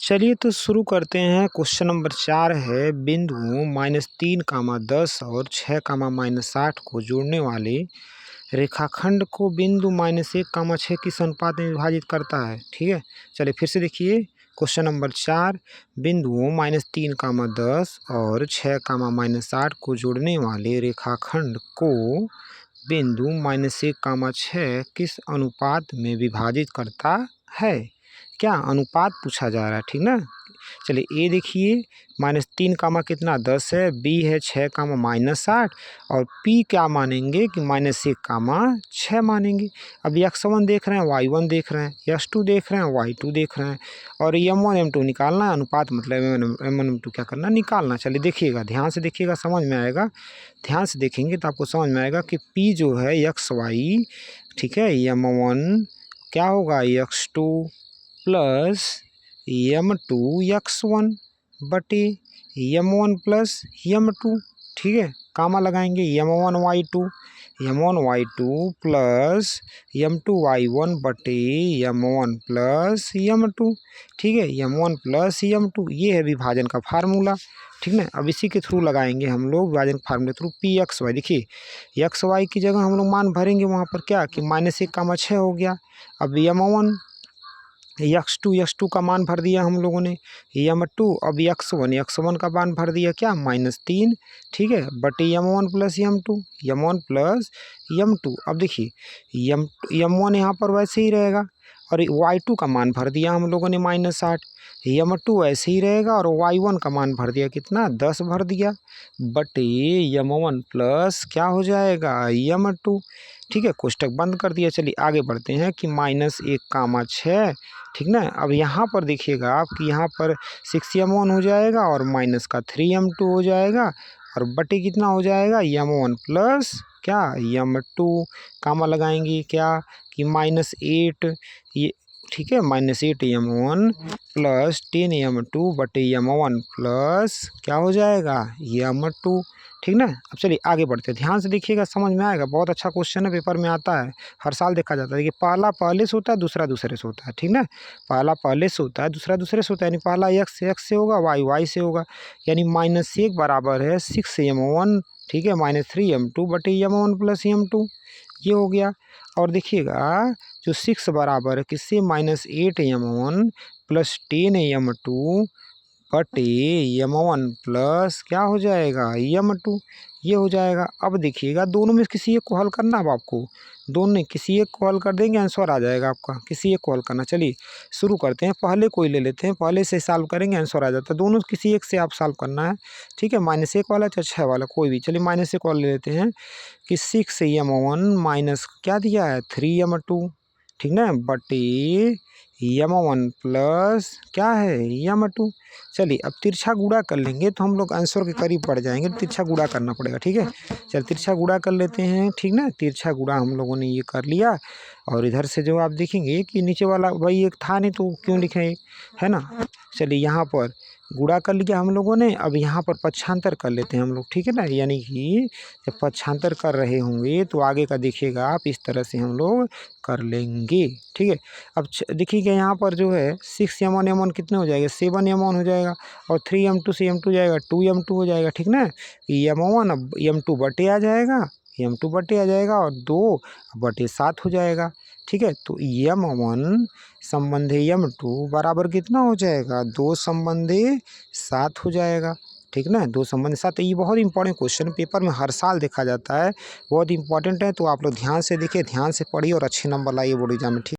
चलिए तो शुरू करते हैं। क्वेश्चन नंबर 4 है, बिंदु -3, 10 और 6, -8 को जोड़ने वाले रेखाखंड को बिंदु -1, 6 किस अनुपात में विभाजित करता है। ठीक है, चलिए फिर से देखिए। क्वेश्चन नंबर 4, बिंदु -3, 10 और 6, -8 को जोड़ने वाले रेखाखंड को बिंदु -1, 6 किस अनुपात में विभाजित करता है। क्या अनुपात पूछा जा रहा है, ठीक ना। चलिए ए देखिए, -3 कामा कितना 10 है, बी है 6 कामा -8 और पी क्या मानेंगे कि -1, 6 मानेंगे। अब x1 देख रहे हैं, y1 देख रहे हैं, x2 देख रहे हैं, y2 देख रहे हैं और m1 m2 निकालना है। अनुपात मतलब m1 m2 क्या करना, निकालना। चलिए देखिएगा, ध्यान से देखिएगा, समझ में आएगा। ध्यान से देखेंगे तो आपको समझ में आएगा कि p जो है xy, ठीक है, m1 क्या होगा x2 प्लस m2 x1 बटे m1 प्लस m2। ठीक है, कामा लगाएंगे m1 y2 plus m2 y1 बटे m1 प्लस m2। ठीक है, m1 प्लस m2 ये है विभाजन का फार्मूला। ठीक है, अब इसी के थ्रू लगाएंगे हम लोग विभाजन फार्मूले थ्रू पी एक्स वाई। देखिए एक्स वाई की जगह हम लोग मान भरेंगे वहाँ पर क्या कि -1, 6 हो गया। अब m1 x2 का मान भर दिया हम लोगों ने, m2 अब x1 का मान भर दिया क्या -3। ठीक है, बटे m1 प्लस m2। अब देखिए m1 यहाँ पर वैसे ही रहेगा और y2 का मान भर दिया हम लोगों ने -8। m2 ऐसे ही रहेगा और y1 का मान भर दिया कितना 10 भर दिया बटे m1 प्लस क्या हो जाएगा m2। ठीक है, कोष्टक बंद कर दिया। चलिए आगे बढ़ते हैं कि -1, 6। ठीक ना, अब यहाँ पर देखिएगा आप कि यहाँ पर 6m1 हो जाएगा और -3m2 हो जाएगा और बटे कितना हो जाएगा m1 प्लस क्या m2। कामा लगाएंगे क्या कि -8 ये, ठीक है, -8m1 प्लस 10m2 बटे m1 प्लस क्या हो जाएगा m2। ठीक ना। अब चलिए आगे बढ़ते हैं, ध्यान से देखिएगा, समझ में आएगा। बहुत अच्छा क्वेश्चन है, पेपर में आता है, हर साल देखा जाता है। देखिए पहला पहले से होता है, दूसरा दूसरे से होता है। ठीक ना, पहला पहले से होता है, दूसरा दूसरे से होता है। यानी पहला x से होगा, y से होगा। यानी -1 बराबर है 6m1, ठीक है, -3m2 बटे m1 प्लस m2, ये हो गया। और देखिएगा जो 6 बराबर है किससे -8m1 प्लस 10m2 बटे m1 प्लस क्या हो जाएगा m2, ये हो जाएगा। अब देखिएगा दोनों में किसी एक को हल करना है आपको, दोनों में किसी एक को हल कर देंगे, आंसर आ जाएगा आपका। किसी एक को हल करना। चलिए शुरू करते हैं, पहले कोई ले लेते हैं, पहले से सॉल्व करेंगे, आंसर आ जाता है। दोनों किसी एक से आप सॉल्व करना है। ठीक है, -1 वाला चाहे 6 वाला कोई भी। चलिए -1 वाला ले लेते हैं कि 6m1 माइनस क्या दिया है 3m2, ठीक ना, बटे m1 प्लस क्या है m2। चलिए अब तिरछा गुणा कर लेंगे तो हम लोग आंसर के करीब पड़ जाएंगे। तिरछा गुणा करना पड़ेगा। ठीक है, चल तिरछा गुणा कर लेते हैं। ठीक ना, तिरछा गुणा हम लोगों ने ये कर लिया और इधर से जो आप देखेंगे कि नीचे वाला वही एक था नहीं तो क्यों लिखे है ना। चलिए यहाँ पर गुणा कर लिया हम लोगों ने, अब यहाँ पर पक्षांतर कर लेते हैं हम लोग। ठीक है ना, यानी कि जब पक्षांतर कर रहे होंगे तो आगे का देखिएगा आप, इस तरह से हम लोग कर लेंगे। ठीक है, अब देखिएगा यहाँ पर जो है 6m1 कितने हो जाएगा 7m1 हो जाएगा और 3m2 से m2 जाएगा 2m2 हो जाएगा। ठीक ना, m1 अब m2 बटे आ जाएगा, m2 बटे आ जाएगा और 2 बटे 7 हो जाएगा। ठीक है, तो m1 संबंधी m2 बराबर कितना हो जाएगा 2 संबंधी 7 हो जाएगा। ठीक ना, 2 संबंधी 7। ये बहुत इंपॉर्टेंट क्वेश्चन पेपर में हर साल देखा जाता है, बहुत इंपॉर्टेंट है। तो आप लोग ध्यान से देखिए, ध्यान से पढ़िए और अच्छे नंबर लाइए बोर्ड एग्जाम में। ठीक।